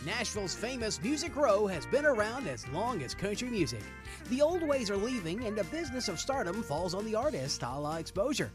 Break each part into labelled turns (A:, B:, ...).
A: Nashville's famous Music Row has been around as long as country music. The old ways are leaving and the business of stardom falls on the artist, a la exposure.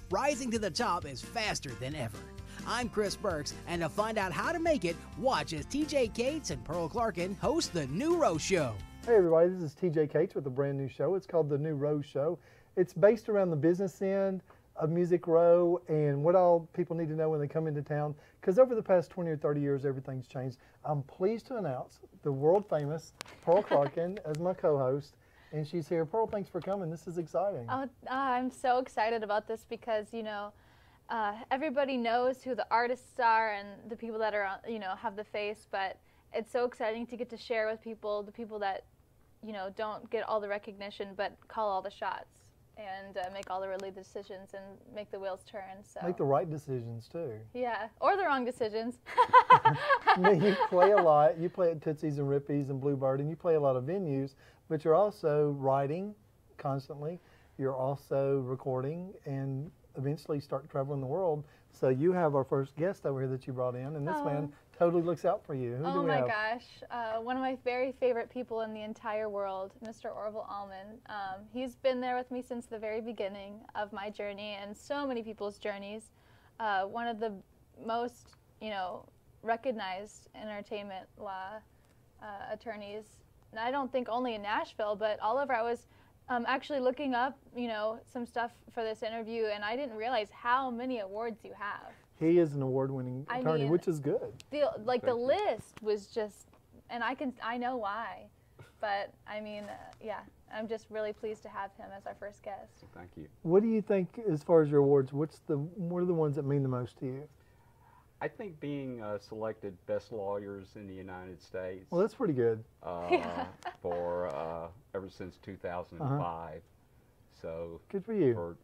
A: Rising to the top is faster than ever. I'm Chris Burks, and to find out how to make it, watch as TJ Cates and Pearl Clarkin host The New Row Show.
B: Hey everybody, this is TJ Cates with a brand new show. It's called The New Row Show. It's based around the business end of Music Row and what all people need to know when they come into town, because over the past 20 or 30 years everything's changed. I'm pleased to announce the world famous Pearl Clarkin as my co-host, and she's here. Pearl, thanks for coming. This is exciting.
C: Oh, I'm so excited about this because, you know, everybody knows who the artists are and the people that are, you know, have the face, but it's so exciting to get to share with people, the people that, you know, don't get all the recognition but call all the shots and make all the really decisions and make the wheels turn. So
B: make the right decisions too.
C: Yeah, or the wrong decisions.
B: You play a lot. You play at Tootsie's and Rippies and Bluebird, and you play a lot of venues, but you're also writing constantly. You're also recording and eventually start traveling the world. So you have our first guest over here that you brought in, and this man totally looks out for you. Who do we have?
C: Oh my gosh, one of my very favorite people in the entire world, Mr. Orville Almon. He's been there with me since the very beginning of my journey and so many people's journeys. One of the most, you know, recognized entertainment law attorneys, and I don't think only in Nashville, but all over. I was actually looking up, you know, some stuff for this interview, and I didn't realize how many awards you have.
B: He is an award-winning attorney,
C: mean,
B: which is good.
C: The list was just, and I know why, but I mean, yeah, I'm just really pleased to have him as our first guest.
D: Thank you.
B: What do you think, as far as your awards, what are the ones that mean the most to you?
D: I think being selected best lawyers in the United States.
B: Well, that's pretty good.
D: For ever since 2005. So
B: good for you.
D: For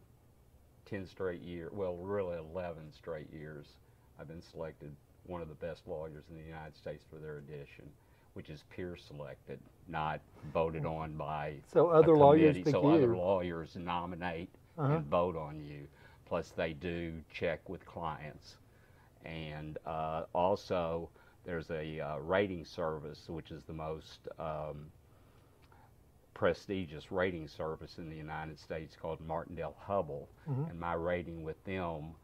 D: 10 straight years, well, really 11 straight years, I've been selected one of the best lawyers in the United States for their edition, which is peer selected, not voted on by
B: so other lawyers pick
D: so
B: you.
D: Other lawyers nominate and vote on you. Plus, they do check with clients. And also, there's a rating service, which is the most prestigious rating service in the United States, called Martindale-Hubbell. And my rating with them,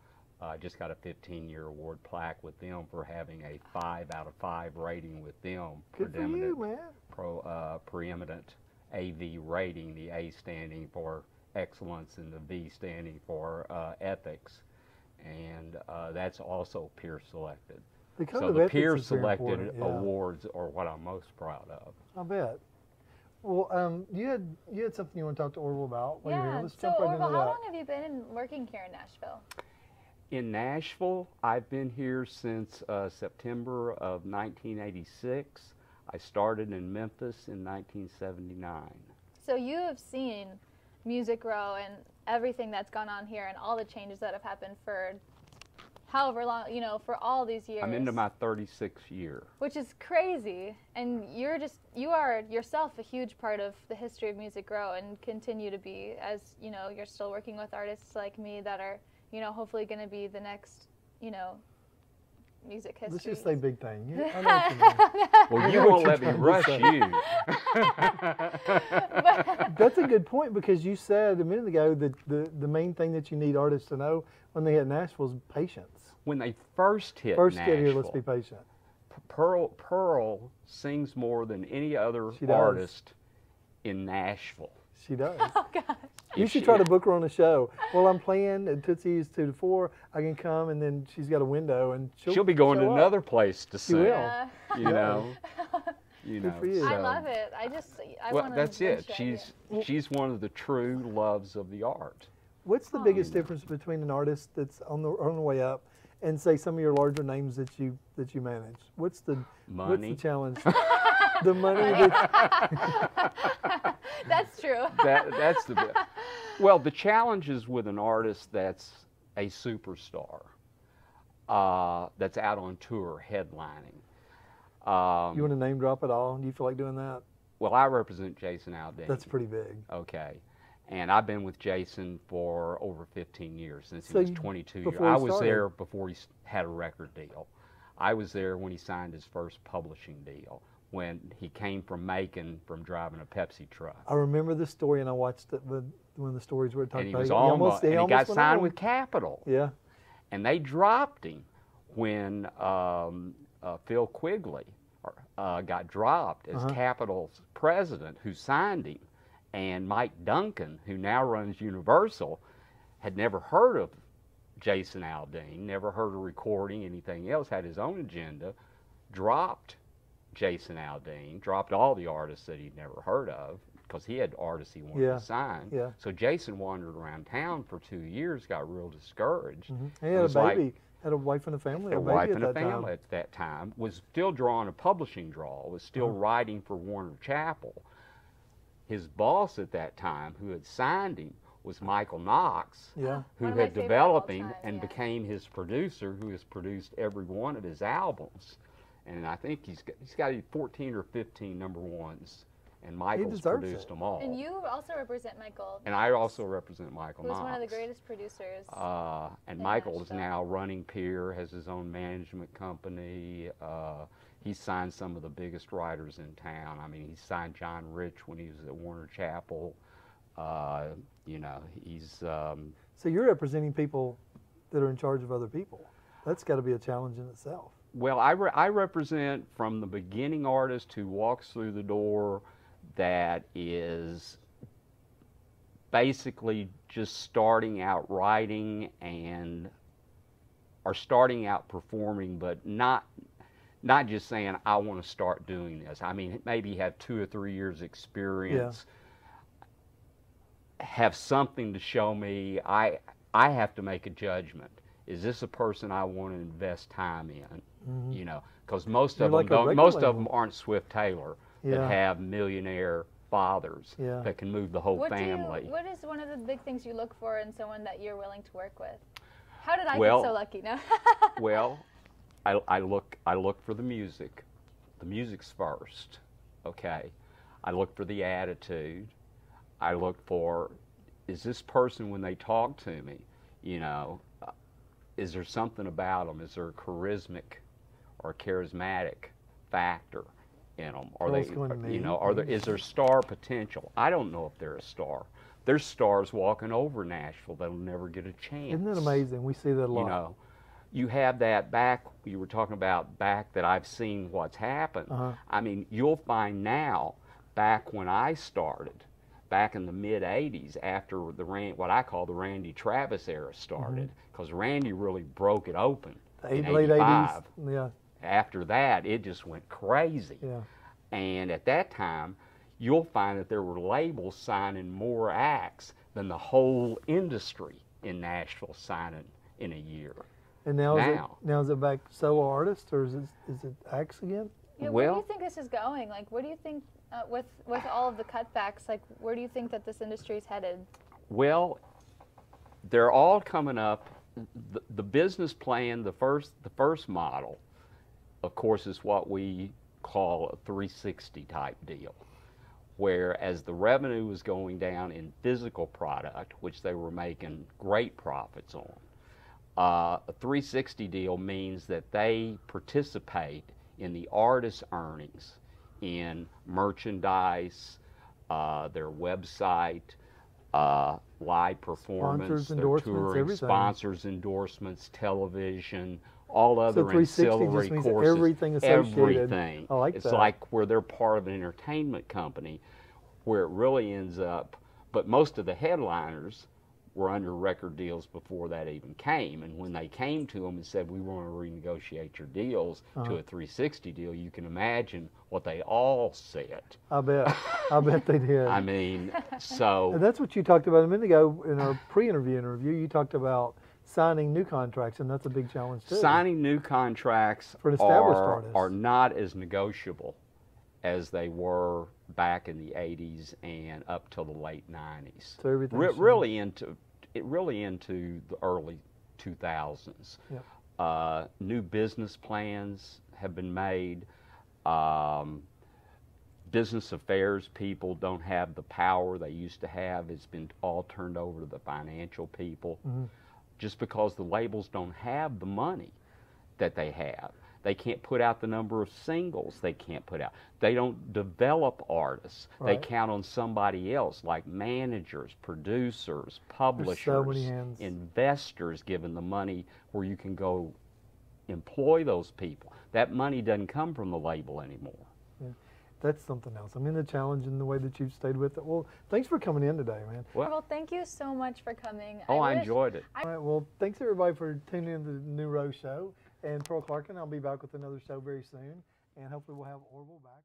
D: just got a 15-year award plaque with them for having a 5 out of 5 rating with them.
B: Good for you, man.
D: Preeminent AV rating, the A standing for excellence and the V standing for ethics. And that's also peer selected. So the peer selected awards are what I'm most proud of.
B: I bet. Well, you had something you want to talk to Orville about.
C: Yeah. So Orville, how long have you been working here in Nashville?
D: In Nashville, I've been here since September of 1986. I started in Memphis in 1979. So
C: you have seen Music Row and everything that's gone on here and all the changes that have happened for however long, you know, for all these years.
D: I'm into my 36th year. Which
C: is crazy. And you are yourself a huge part of the history of Music Row and continue to be, as, you know, you're still working with artists like me that are, you know, hopefully going to be the next, you know, music history.
B: Let's just say big thing.
D: Well, you won't let me rush you.
B: That's a good point, because you said a minute ago that the main thing that you need artists to know when they hit Nashville is patience.
D: When they first hit Nashville,
B: get here, let's be patient.
D: Pearl sings more than any other artist in Nashville.
B: She does.
C: Oh, gosh.
B: You should try to book her on a show. Well, I'm playing at Tootsie's 2 to 4. I can come, and then she's got a window, and she'll
D: be going to another place to sing.
B: She will.
C: Yeah.
D: You know. You know.
B: For you.
C: I love it.
D: Well, that's it. She's one of the true loves of the art.
B: What's the biggest difference between an artist that's on the way up and, say, some of your larger names that you manage? What's the challenge? The money.
C: That's true.
D: That's the bit. Well, the challenge is with an artist that's a superstar, that's out on tour headlining.
B: You want to name drop it all? Do you feel like doing that?
D: Well, I represent Jason Aldean.
B: That's pretty big.
D: Okay. And I've been with Jason for over 15 years, since he was 22 years. I was there before he had a record deal. I was there when he signed his first publishing deal, when he came from Macon from driving a Pepsi truck.
B: I remember the story, and I watched it when the stories were talking about.
D: And he got signed with Capitol.
B: Yeah.
D: And they dropped him when Phil Quigley got dropped as Capitol's president, who signed him. And Mike Duncan, who now runs Universal, had never heard of Jason Aldean, never heard of recording, anything else, had his own agenda, dropped Jason Aldean, dropped all the artists that he'd never heard of, because he had artists he wanted to sign.
B: Yeah.
D: So Jason wandered around town for 2 years, got real discouraged.
B: He had a baby, had a wife and a family.
D: A wife and a family at that time, was still drawing a publishing draw, was still writing for Warner Chappell. His boss at that time, who had signed him, was Michael Knox, who had developed him and became his producer, who has produced every one of his albums. And I think he's got 14 or 15 number ones, and Michael's produced them all.
C: And you also represent Michael.
D: And I also represent Michael Knox.
C: Who's one of the greatest producers.
D: And Michael is now running Pier, has his own management company. He signed some of the biggest writers in town. I mean, he signed John Rich when he was at Warner Chappell. You know, he's...
B: So you're representing people that are in charge of other people. That's got to be a challenge in itself.
D: Well, I represent from the beginning artist who walks through the door that is basically just starting out writing and are starting out performing, but not just saying, I want to start doing this. I mean, maybe have 2 or 3 years experience, have something to show me. I have to make a judgment. Is this a person I want to invest time in? You know, because most of them aren't Swift Taylor that have millionaire fathers that can move the whole family.
C: What is one of the big things you look for in someone that you're willing to work with? How did I get so lucky? No.
D: Well, I look for the music. The music's first, okay? I look for the attitude. I look for, is this person, when they talk to me, you know, is there something about them? Is there a charismatic or charismatic factor in them? Are they, you know, is there star potential? I don't know if they're a star. There's stars walking over Nashville that'll never get a chance.
B: Isn't that amazing? We see that a lot.
D: You know, you have that back, you were talking about back that I've seen what's happened. I mean, you'll find now, back when I started, back in the mid-'80s, after the what I call the Randy Travis era started, because Randy really broke it open in
B: late
D: 85.
B: 80s, yeah.
D: After that, it just went crazy.
B: Yeah.
D: And at that time, you'll find that there were labels signing more acts than the whole industry in Nashville signing in a year.
B: And now is it back solo artists, or is it acts again?
C: Yeah, where do you think this is going? Like, what do you think with all of the cutbacks? Like, where do you think that this industry is headed? Well,
D: they're all coming up. The business plan, the first model, of course, is what we call a 360 type deal, where as the revenue was going down in physical product, which they were making great profits on, a 360 deal means that they participate in the artist's earnings in merchandise, their website, live performance, their touring, sponsors, endorsements, television, all other ancillary courses,
B: everything associated.
D: Everything.
B: I like
D: it's
B: that.
D: like where they're part of an entertainment company, where it really ends up, but most of the headliners were under record deals before that even came. And when they came to them and said, we want to renegotiate your deals to a 360 deal, you can imagine what they all said.
B: I bet they did.
D: I mean, so.
B: And that's what you talked about a minute ago in our pre-interview interview. You talked about signing new contracts, and that's a big challenge too.
D: Signing new contracts
B: for an established artist
D: are not as negotiable as they were back in the 80s and up till the late 90s.
B: So everything
D: really into the early 2000s.
B: Yep.
D: New business plans have been made. Business affairs people don't have the power they used to have. It's been all turned over to the financial people, just because the labels don't have the money that they have. They can't put out the number of singles they can't put out. They don't develop artists.
B: Right.
D: They count on somebody else, like managers, producers, publishers,
B: so many hands.
D: investors giving the money where you can go employ those people. That money doesn't come from the label anymore.
B: Yeah. That's something else. I mean, the challenge in the way that you've stayed with it. Well, thanks for coming in today, man.
C: Well, thank you so much for coming.
D: Oh, I enjoyed it.
B: All right, well, thanks everybody for tuning in to the New Row Show. And Pearl Clarkin, I'll be back with another show very soon. And hopefully we'll have Orville back.